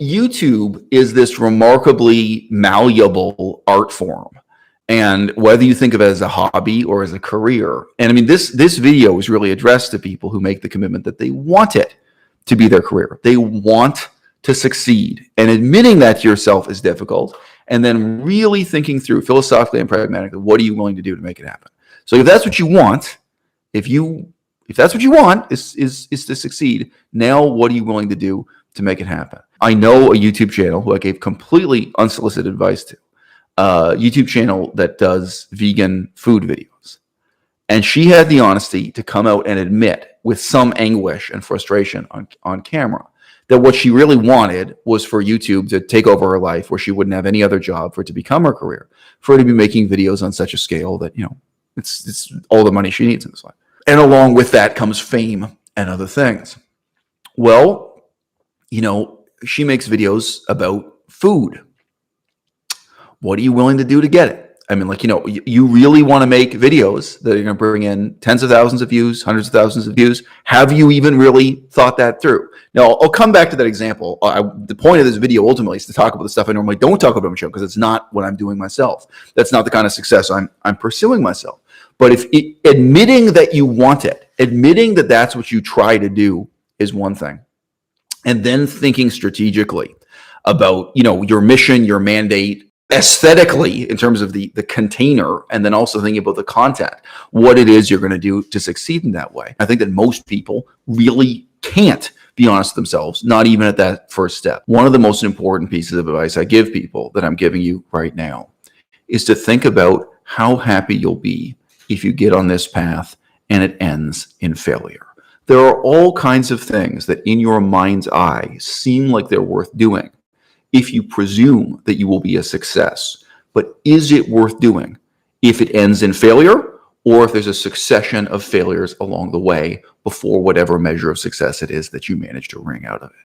YouTube is this remarkably malleable art form. And whether you think of it as a hobby or as a career, and I mean, this video is really addressed to people who make the commitment that they want it to be their career. They want to succeed. And admitting that to yourself is difficult. And then really thinking through philosophically and pragmatically, what are you willing to do to make it happen? So if that's what you want, if that's what you want is to succeed, now what are you willing to do to make it happen? I know a YouTube channel who I gave completely unsolicited advice to, a YouTube channel that does vegan food videos. And she had the honesty to come out and admit with some anguish and frustration on camera that what she really wanted was for YouTube to take over her life, where she wouldn't have any other job, for it to become her career, for her to be making videos on such a scale that, it's all the money she needs in this life. And along with that comes fame and other things. Well, she makes videos about food. What are you willing to do to get it? I mean, you really want to make videos that are going to bring in tens of thousands of views, hundreds of thousands of views. Have you even really thought that through? Now, I'll come back to that example. The point of this video ultimately is to talk about the stuff I normally don't talk about on my show, because it's not what I'm doing myself. That's not the kind of success I'm pursuing myself. But admitting that you want it, admitting that that's what you try to do is one thing. And then thinking strategically about, your mission, your mandate, aesthetically in terms of the container, and then also thinking about the content, what it is you're going to do to succeed in that way. I think that most people really can't be honest with themselves, not even at that first step. One of the most important pieces of advice I give people that I'm giving you right now is to think about how happy you'll be if you get on this path and it ends in failure. There are all kinds of things that in your mind's eye seem like they're worth doing if you presume that you will be a success. But is it worth doing if it ends in failure, or if there's a succession of failures along the way before whatever measure of success it is that you manage to wring out of it?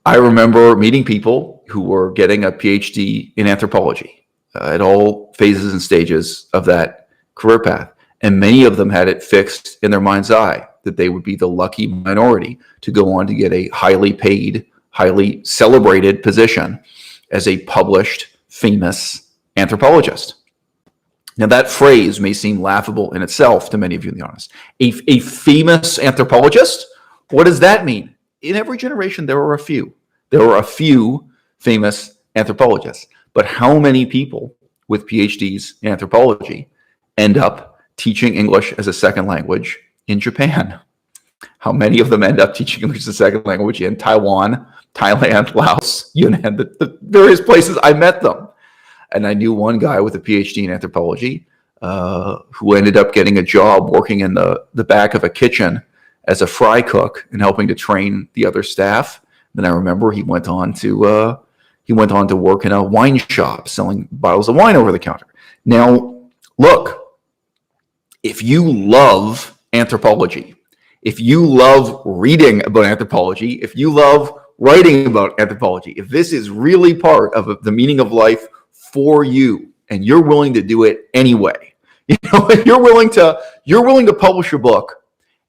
I remember meeting people who were getting a PhD in anthropology at all phases and stages of that career path. And many of them had it fixed in their mind's eye that they would be the lucky minority to go on to get a highly paid, highly celebrated position as a published, famous anthropologist. Now, that phrase may seem laughable in itself to many of you in the audience. A famous anthropologist? What does that mean? In every generation, there are a few. There are a few famous anthropologists. But how many people with PhDs in anthropology end up teaching English as a second language in Japan? How many of them end up teaching English as a second language in Taiwan, Thailand, Laos, Yunnan, the various places I met them? And I knew one guy with a PhD in anthropology who ended up getting a job working in the back of a kitchen as a fry cook and helping to train the other staff. Then I remember he went on to work in a wine shop selling bottles of wine over the counter. Now, look, if you love anthropology, if you love reading about anthropology, if you love writing about anthropology, if this is really part of the meaning of life for you, and you're willing to do it anyway, if you're willing to publish a book,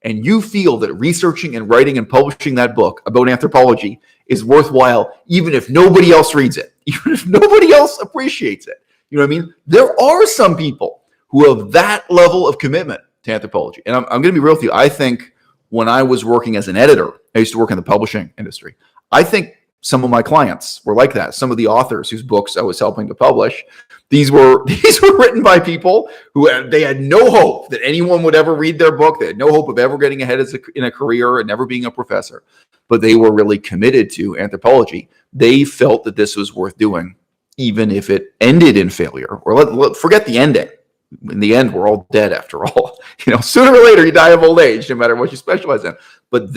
and you feel that researching and writing and publishing that book about anthropology is worthwhile, even if nobody else reads it, even if nobody else appreciates it. You know what I mean? There are some people who have that level of commitment to anthropology. And I'm going to be real with you. I think when I was working as an editor, I used to work in the publishing industry. I think some of my clients were like that. Some of the authors whose books I was helping to publish, these were written by people who they had no hope that anyone would ever read their book. They had no hope of ever getting ahead in a career and never being a professor. But they were really committed to anthropology. They felt that this was worth doing, even if it ended in failure. Or forget the ending. In the end, we're all dead after all. Sooner or later, you die of old age, no matter what you specialize in. But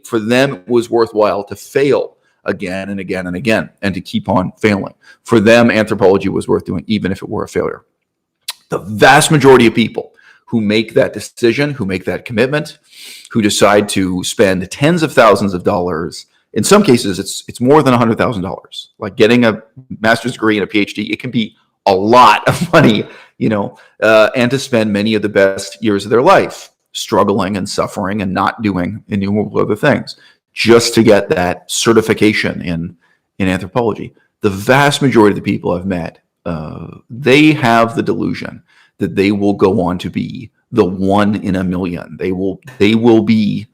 for them, it was worthwhile to fail again and again and again, and to keep on failing. For them, anthropology was worth doing, even if it were a failure. The vast majority of people who make that decision, who make that commitment, who decide to spend tens of thousands of dollars In some cases, it's more than $100,000. Like getting a master's degree and a PhD, it can be a lot of money, and to spend many of the best years of their life struggling and suffering and not doing innumerable other things just to get that certification in anthropology. The vast majority of the people I've met, they have the delusion that they will go on to be the one in a million. They will be,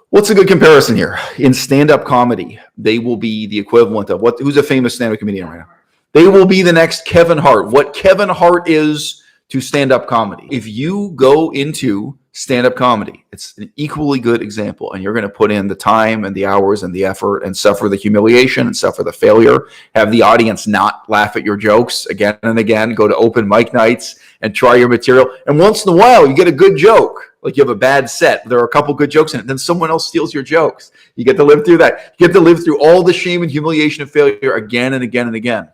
what's a good comparison here? In stand-up comedy, they will be the equivalent of who's a famous stand-up comedian right now? They will be the next Kevin Hart. What Kevin Hart is to stand-up comedy. If you go into stand-up comedy, it's an equally good example, and you're going to put in the time and the hours and the effort and suffer the humiliation and suffer the failure, have the audience not laugh at your jokes again and again, go to open mic nights and try your material. And once in a while, you get a good joke. Like you have a bad set, there are a couple good jokes in it, then someone else steals your jokes. You get to live through that. You get to live through all the shame and humiliation of failure again and again and again.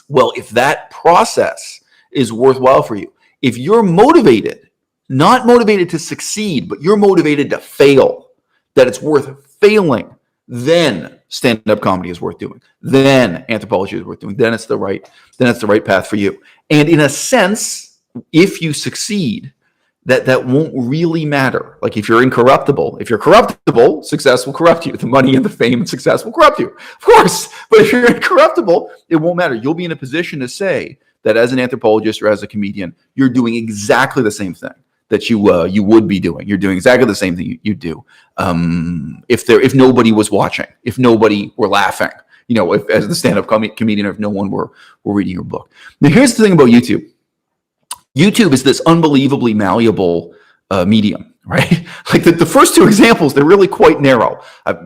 Well, if that process is worthwhile for you, if you're motivated, not motivated to succeed, but you're motivated to fail, that it's worth failing, then stand-up comedy is worth doing. Then anthropology is worth doing. Then it's the right path for you. And in a sense, if you succeed, that won't really matter. Like if you're corruptible, success will corrupt you. The money and the fame and success will corrupt you, of course. But if you're incorruptible, it won't matter. You'll be in a position to say that as an anthropologist or as a comedian, you're doing exactly the same thing that you would be doing. You're doing exactly the same thing you do if nobody was watching, if nobody were laughing, if as the stand-up comedian, or if no one were reading your book. Now, here's the thing about YouTube. YouTube is this unbelievably malleable medium, right? Like the first two examples, they're really quite narrow.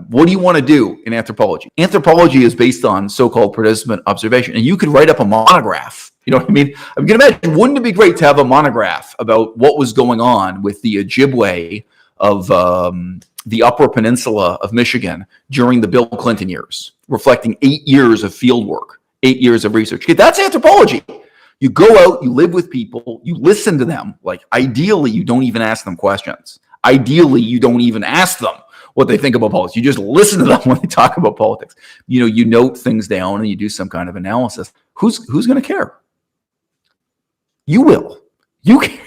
What do you want to do in anthropology? Anthropology is based on so-called participant observation, and you could write up a monograph. You know what I mean? I can imagine, wouldn't it be great to have a monograph about what was going on with the Ojibwe of the Upper Peninsula of Michigan during the Bill Clinton years, reflecting 8 years of field work, 8 years of research. Okay, that's anthropology. You go out, you live with people, you listen to them. Like ideally, you don't even ask them questions. Ideally, you don't even ask them what they think about politics. You just listen to them when they talk about politics. You note things down and you do some kind of analysis. Who's going to care? You will. You care.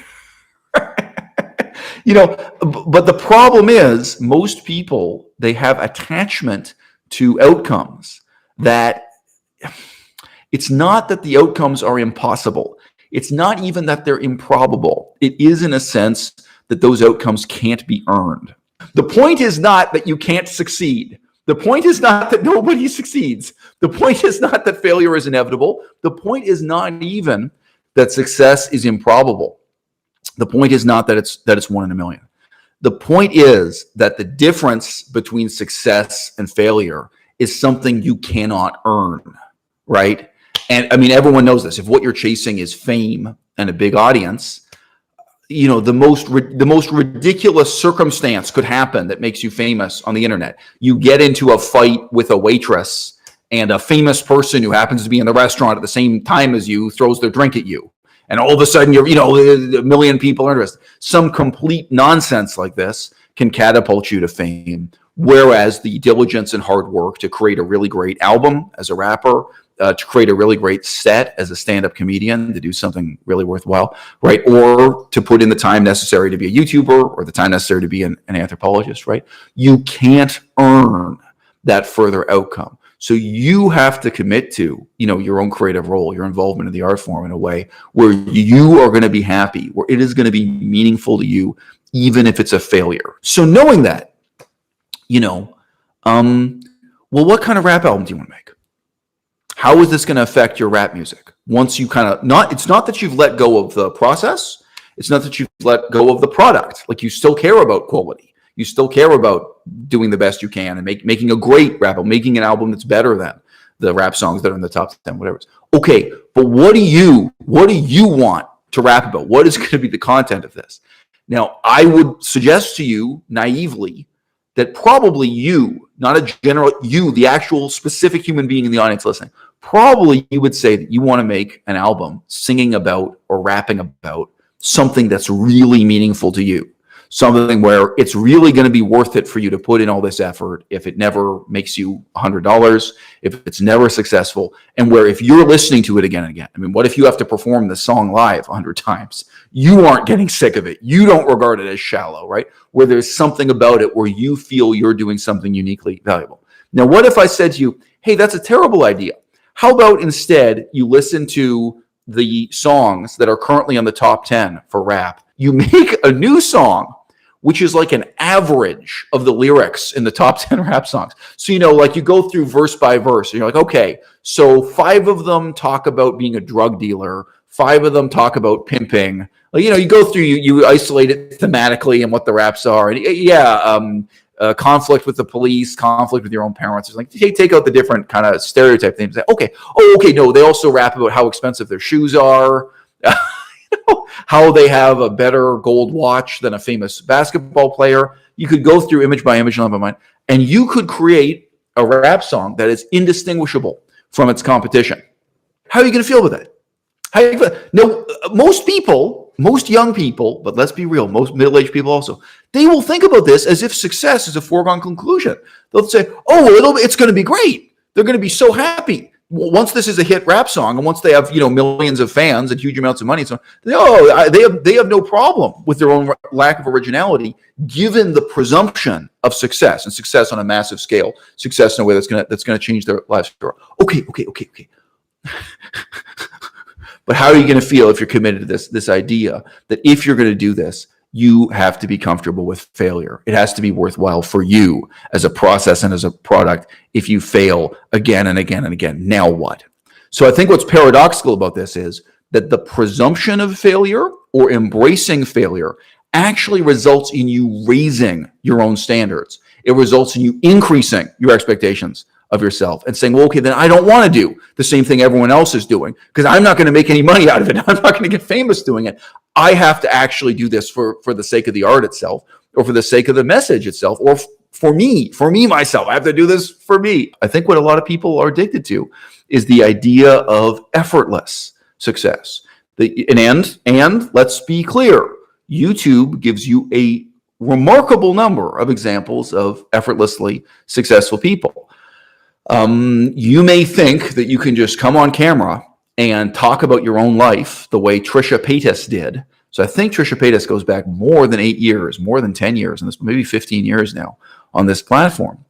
But the problem is most people, they have attachment to outcomes that it's not that the outcomes are impossible. It's not even that they're improbable. It is in a sense that those outcomes can't be earned. The point is not that you can't succeed. The point is not that nobody succeeds. The point is not that failure is inevitable. The point is not even that success is improbable. The point is not that it's 1 in a million. The point is that the difference between success and failure is something you cannot earn, right? And I mean, everyone knows this. If what you're chasing is fame and a big audience, the most ridiculous circumstance could happen that makes you famous on the internet. You get into a fight with a waitress, and a famous person who happens to be in the restaurant at the same time as you throws their drink at you. And all of a sudden, a million people are interested. Some complete nonsense like this can catapult you to fame. Whereas the diligence and hard work to create a really great album as a rapper, to create a really great set as a stand-up comedian, to do something really worthwhile, right? Or to put in the time necessary to be a YouTuber, or the time necessary to be an anthropologist, right? You can't earn that further outcome. So you have to commit to, your own creative role, your involvement in the art form in a way where you are going to be happy, where it is going to be meaningful to you, even if it's a failure. So knowing that, well, what kind of rap album do you want to make? How is this going to affect your rap music? Once you it's not that you've let go of the process. It's not that you've let go of the product. Like you still care about quality. You still care about doing the best you can and making a great rap album, making an album that's better than the rap songs that are in the top 10, whatever. Okay, but what do you want to rap about? What is going to be the content of this? Now, I would suggest to you naively that probably you, not a general, you, the actual specific human being in the audience listening, probably you would say that you want to make an album singing about or rapping about something that's really meaningful to you. something where it's really going to be worth it for you to put in all this effort if it never makes you $100, if it's never successful, and where if you're listening to it again and again, I mean, what if you have to perform the song live 100 times? You aren't getting sick of it. You don't regard it as shallow, right? Where there's something about it where you feel you're doing something uniquely valuable. Now, what if I said to you, hey, that's a terrible idea. How about instead you listen to the songs that are currently on the top 10 for rap? You make a new song, which is like an average of the lyrics in the top 10 rap songs. So, like you go through verse by verse and you're like, okay, so 5 of them talk about being a drug dealer. 5 of them talk about pimping. You go through, you isolate it thematically and what the raps are. And conflict with the police, conflict with your own parents. It's like, take out the different kind of stereotype things. Okay. No, they also rap about how expensive their shoes are, how they have a better gold watch than a famous basketball player. You could go through image by image, line by line, and you could create a rap song that is indistinguishable from its competition. How are you going to feel with that? No, most young people, but let's be real, most middle-aged people also, they will think about this as if success is a foregone conclusion. They'll say, it's going to be great. They're going to be so happy. Once this is a hit rap song, and once they have millions of fans and huge amounts of money, so they have no problem with their own lack of originality, given the presumption of success, and success on a massive scale, success in a way that's going to change their lives. Okay. But how are you going to feel if you're committed to this idea that if you're going to do this, you have to be comfortable with failure? It has to be worthwhile for you as a process and as a product. If you fail again and again and again, now what? So I think what's paradoxical about this is that the presumption of failure or embracing failure actually results in you raising your own standards. It results in you increasing your expectations of yourself and saying, well, okay, then I don't want to do the same thing everyone else is doing because I'm not going to make any money out of it. I'm not going to get famous doing it. I have to actually do this for the sake of the art itself, or for the sake of the message itself, or for me, myself. I have to do this for me. I think what a lot of people are addicted to is the idea of effortless success. And let's be clear, YouTube gives you a remarkable number of examples of effortlessly successful people. You may think that you can just come on camera and talk about your own life the way Trisha Paytas did. So I think Trisha Paytas goes back more than 8 years, more than 10 years, and this maybe 15 years now on this platform.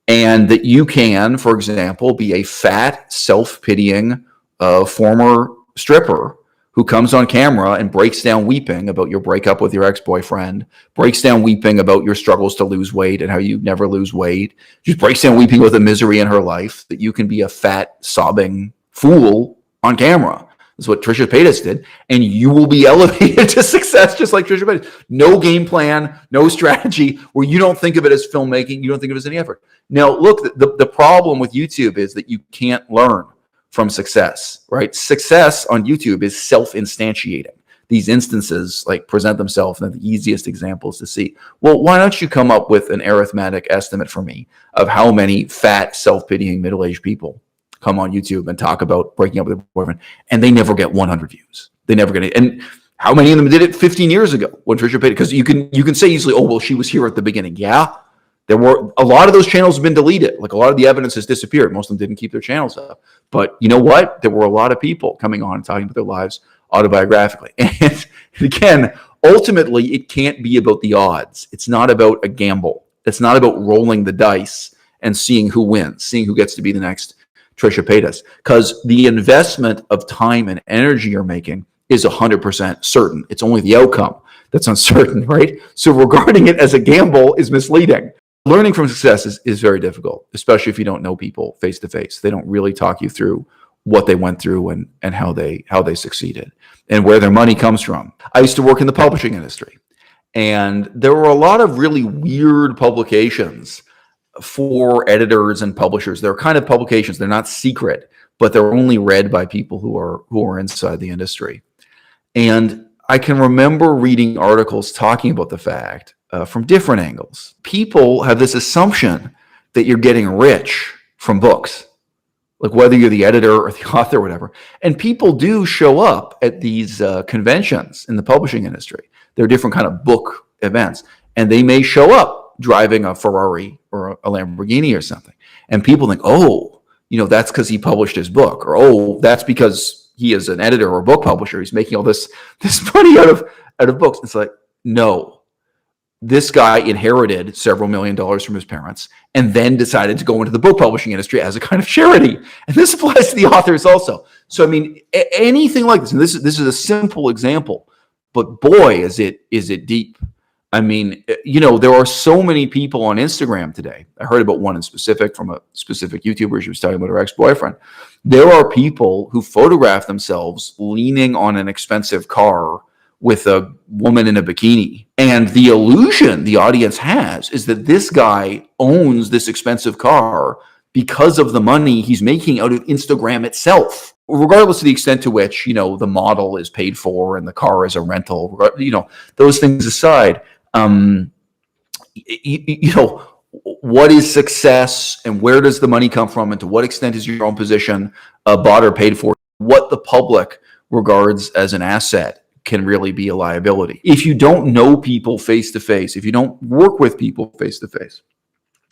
And that you can, for example, be a fat, self-pitying former stripper who comes on camera and breaks down weeping about your breakup with your ex-boyfriend, breaks down weeping about your struggles to lose weight and how you never lose weight, just breaks down weeping with the misery in her life, that you can be a fat, sobbing fool on camera. That's what Trisha Paytas did. And you will be elevated to success just like Trisha Paytas. No game plan, no strategy, where you don't think of it as filmmaking, you don't think of it as any effort. Now, look, the problem with YouTube is that you can't learn from success, right? Success on YouTube is self-instantiating. These instances present themselves, and the easiest examples to see. Well, why don't you come up with an arithmetic estimate for me of how many fat, self-pitying middle-aged people come on YouTube and talk about breaking up with their boyfriend, and they never get 100 views. They never get it. And how many of them did it 15 years ago when Trisha Paytas? Because you can say easily, oh, well, she was here at the beginning. Yeah. There were a lot of those channels have been deleted. A lot of the evidence has disappeared. Most of them didn't keep their channels up. But you know what? There were a lot of people coming on and talking about their lives autobiographically. And again, ultimately, it can't be about the odds. It's not about a gamble. It's not about rolling the dice and seeing who wins, seeing who gets to be the next Trisha Paytas. Because the investment of time and energy you're making is 100% certain. It's only the outcome that's uncertain, right? So regarding it as a gamble is misleading. Learning from success is very difficult, especially if you don't know people face to face. They don't really talk you through what they went through and how they succeeded and where their money comes from. I used to work in the publishing industry, and there were a lot of really weird publications for editors and publishers. They're kind of publications. They're not secret, but they're only read by people who are inside the industry. And I can remember reading articles talking about the fact from different angles. People have this assumption that you're getting rich from books, whether you're the editor or the author or whatever. And people do show up at these conventions in the publishing industry. There are different kind of book events, and they may show up driving a Ferrari or a Lamborghini or something, and people think, oh, that's because he published his book, or oh, that's because he is an editor or book publisher. He's making all this money out of books. It's like, no, this guy inherited several $1,000,000 from his parents and then decided to go into the book publishing industry as a kind of charity. And this applies to the authors also. So, I mean, anything like this, and this is a simple example, but boy, is it deep. I mean, there are so many people on Instagram today. I heard about one in specific from a specific YouTuber. She was talking about her ex-boyfriend. There are people who photograph themselves leaning on an expensive car with a woman in a bikini. And the illusion the audience has is that this guy owns this expensive car because of the money he's making out of Instagram itself. Regardless of the extent to which, the model is paid for and the car is a rental, those things aside, what is success and where does the money come from and to what extent is your own position bought or paid for? What the public regards as an asset can really be a liability. If you don't know people face to face, if you don't work with people face to face,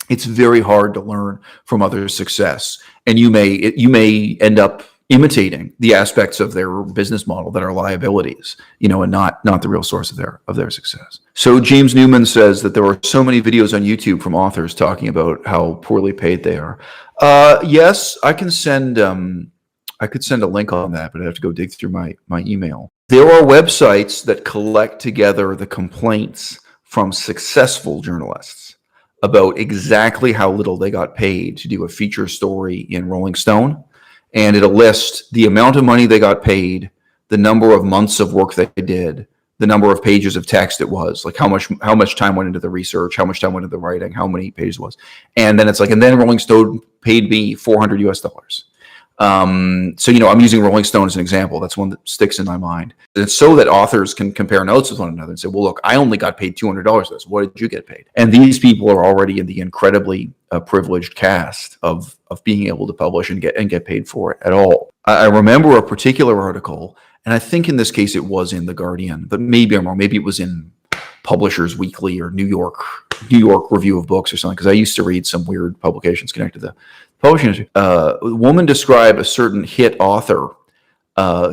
it's very hard to learn from others' success, and you may end up imitating the aspects of their business model that are liabilities, and not the real source of their success. So James Newman says that there are so many videos on YouTube from authors talking about how poorly paid they are. Yes, I could send a link on that, but I'd have to go dig through my email. There are websites that collect together the complaints from successful journalists about exactly how little they got paid to do a feature story in Rolling Stone. And it'll list the amount of money they got paid, the number of months of work they did, the number of pages of text it was, like how much time went into the research, how much time went into the writing, how many pages it was. And then it's like, and then Rolling Stone paid me $400 US. So, I'm using Rolling Stone as an example. That's one that sticks in my mind. And it's so that authors can compare notes with one another and say, well, look, I only got paid $200 for this. What did you get paid? And these people are already in the incredibly privileged caste of being able to publish and get paid for it at all. I remember a particular article, and I think in this case it was in The Guardian, but maybe I'm wrong. Maybe it was in Publishers Weekly or New York Review of Books or something, because I used to read some weird publications connected to the publishing industry. A woman described a certain hit author.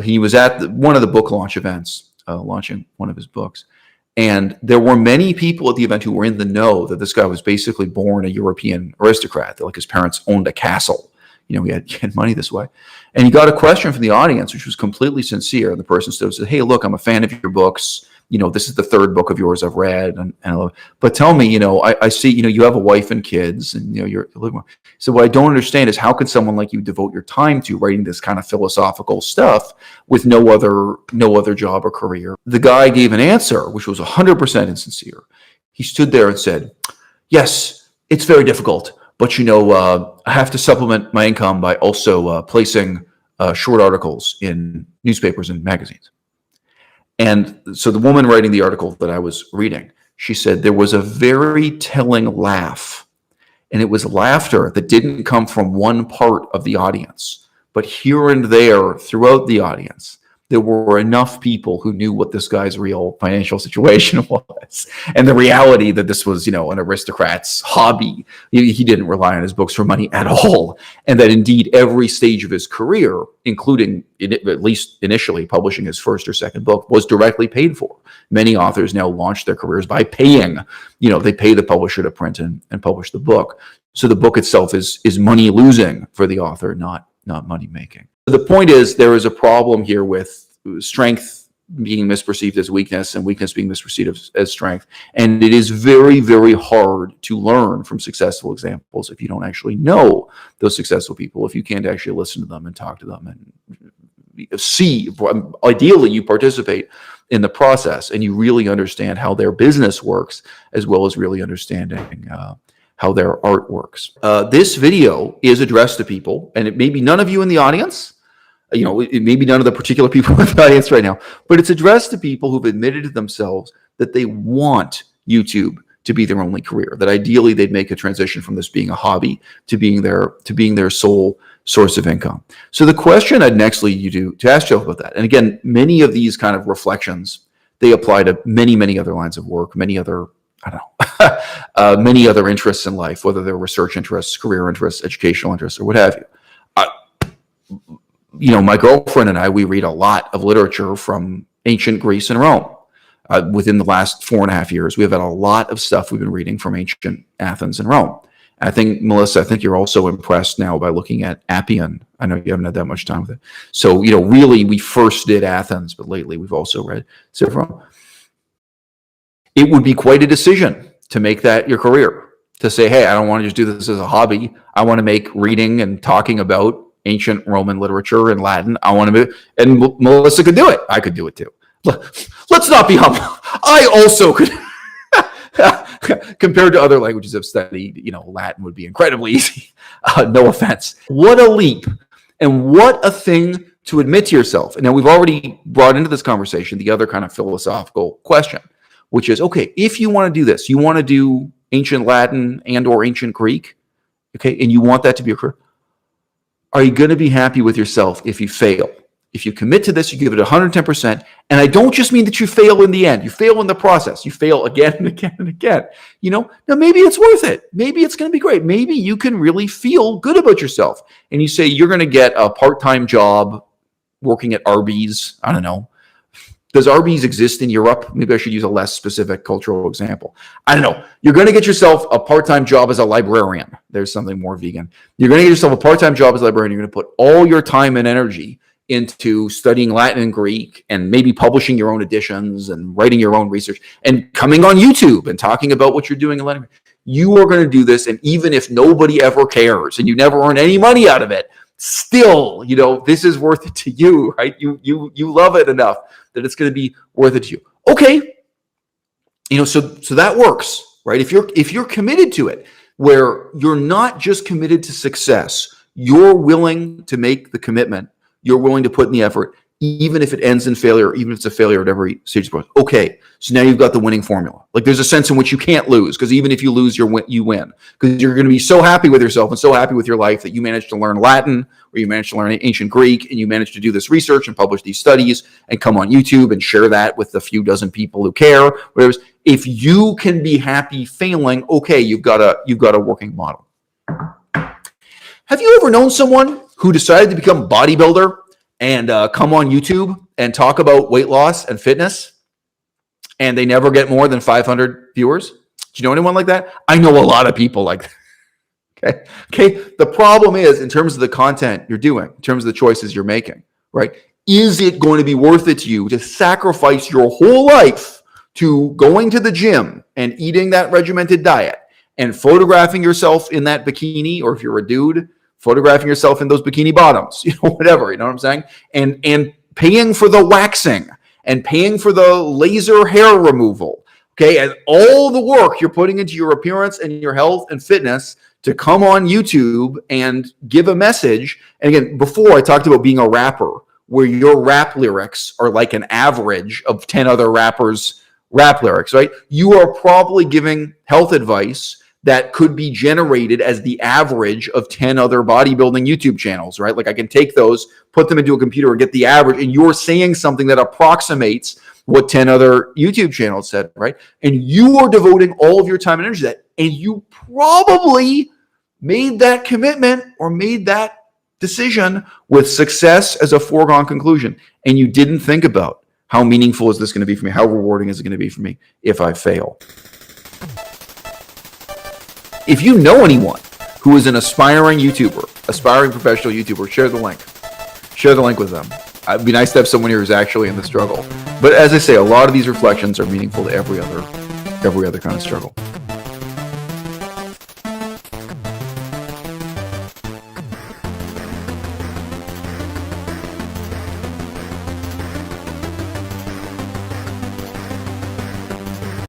He was at one of the book launch events, launching one of his books. And there were many people at the event who were in the know that this guy was basically born a European aristocrat, that like his parents owned a castle. He had money this way. And he got a question from the audience, which was completely sincere. And the person stood and said, hey, look, I'm a fan of your books. This is the third book of yours I've read, and I love it. But tell me, I see, you have a wife and kids, and you're living more. So what I don't understand is how could someone like you devote your time to writing this kind of philosophical stuff with no other job or career? The guy gave an answer, which was 100% insincere. He stood there and said, yes, it's very difficult, but I have to supplement my income by also placing short articles in newspapers and magazines. And so the woman writing the article that I was reading, she said there was a very telling laugh, and it was laughter that didn't come from one part of the audience, but here and there throughout the audience, there were enough people who knew what this guy's real financial situation was, and the reality that this was, an aristocrat's hobby. He didn't rely on his books for money at all, and that indeed every stage of his career, including at least initially publishing his first or second book, was directly paid for. Many authors now launch their careers by paying, they pay the publisher to print and publish the book. So the book itself is money losing for the author, not money making. The point is, there is a problem here with strength being misperceived as weakness and weakness being misperceived as strength. And it is very, very hard to learn from successful examples if you don't actually know those successful people, if you can't actually listen to them and talk to them and see. Ideally, you participate in the process and you really understand how their business works, as well as really understanding how their art works. This video is addressed to people, and it may be none of you in the audience, it may be none of the particular people in the audience right now, but it's addressed to people who've admitted to themselves that they want YouTube to be their only career, that ideally they'd make a transition from this being a hobby to being their sole source of income. So the question I'd next lead you to ask yourself about that, and again, many of these kind of reflections they apply to many, many other lines of work, many other, I don't know, many other interests in life, whether they're research interests, career interests, educational interests, or what have you. My girlfriend and I, we read a lot of literature from ancient Greece and Rome. Within the last 4.5 years, we have had a lot of stuff we've been reading from ancient Athens and Rome. And I think, Melissa, I think you're also impressed now by looking at Appian. I know you haven't had that much time with it. So, really, we first did Athens, but lately we've also read Rome. It would be quite a decision to make that your career, to say, hey, I don't want to just do this as a hobby. I want to make reading and talking about ancient Roman literature in Latin. I want to, and Melissa could do it. I could do it too. Let's not be humble. I also could. Compared to other languages I've studied, Latin would be incredibly easy. No offense. What a leap, and what a thing to admit to yourself. And now we've already brought into this conversation the other kind of philosophical question, which is, okay, if you want to do this, you want to do ancient Latin and or ancient Greek, okay, and you want that to be a career, are you going to be happy with yourself if you fail? If you commit to this, you give it 110%. And I don't just mean that you fail in the end. You fail in the process. You fail again and again and again. Now maybe it's worth it. Maybe it's going to be great. Maybe you can really feel good about yourself. And you say you're going to get a part-time job working at Arby's. I don't know. Does Arby's exist in Europe? Maybe I should use a less specific cultural example. I don't know. You're going to get yourself a part-time job as a librarian. There's something more vegan. You're going to get yourself a part-time job as a librarian. You're going to put all your time and energy into studying Latin and Greek and maybe publishing your own editions and writing your own research and coming on YouTube and talking about what you're doing in Latin. You are going to do this, and even if nobody ever cares and you never earn any money out of it, still, this is worth it to you, right? You love it enough that it's going to be worth it to you. Okay. So that works, right? If you're committed to it, where you're not just committed to success, you're willing to make the commitment, you're willing to put in the effort, even if it ends in failure, even if it's a failure at every stage of the process. Okay, so now you've got the winning formula. Like, there's a sense in which you can't lose, because even if you lose, you win. Because you're going to be so happy with yourself and so happy with your life that you managed to learn Latin, or you managed to learn ancient Greek, and you managed to do this research and publish these studies and come on YouTube and share that with the few dozen people who care. Whatever. If you can be happy failing, okay, you've got a working model. Have you ever known someone who decided to become a bodybuilder and come on YouTube and talk about weight loss and fitness, and they never get more than 500 viewers? Do you know anyone like that? I know a lot of people like that. Okay. The problem is, in terms of the content you're doing, in terms of the choices you're making, right? Is it going to be worth it to you to sacrifice your whole life to going to the gym and eating that regimented diet and photographing yourself in that bikini, or if you're a dude, photographing yourself in those bikini bottoms, whatever, you know what I'm saying? And paying for the waxing and paying for the laser hair removal, okay? And all the work you're putting into your appearance and your health and fitness to come on YouTube and give a message. And again, before I talked about being a rapper, where your rap lyrics are like an average of 10 other rappers' rap lyrics, right? You are probably giving health advice that could be generated as the average of 10 other bodybuilding YouTube channels, right? Like, I can take those, put them into a computer and get the average, and you're saying something that approximates what 10 other YouTube channels said, right? And you are devoting all of your time and energy to that, and you probably made that commitment or made that decision with success as a foregone conclusion, and you didn't think about how meaningful is this going to be for me? How rewarding is it going to be for me if I fail? If you know anyone who is an aspiring YouTuber, aspiring professional YouTuber, share the link. Share the link with them. It'd be nice to have someone here who's actually in the struggle. But as I say, a lot of these reflections are meaningful to every other kind of struggle.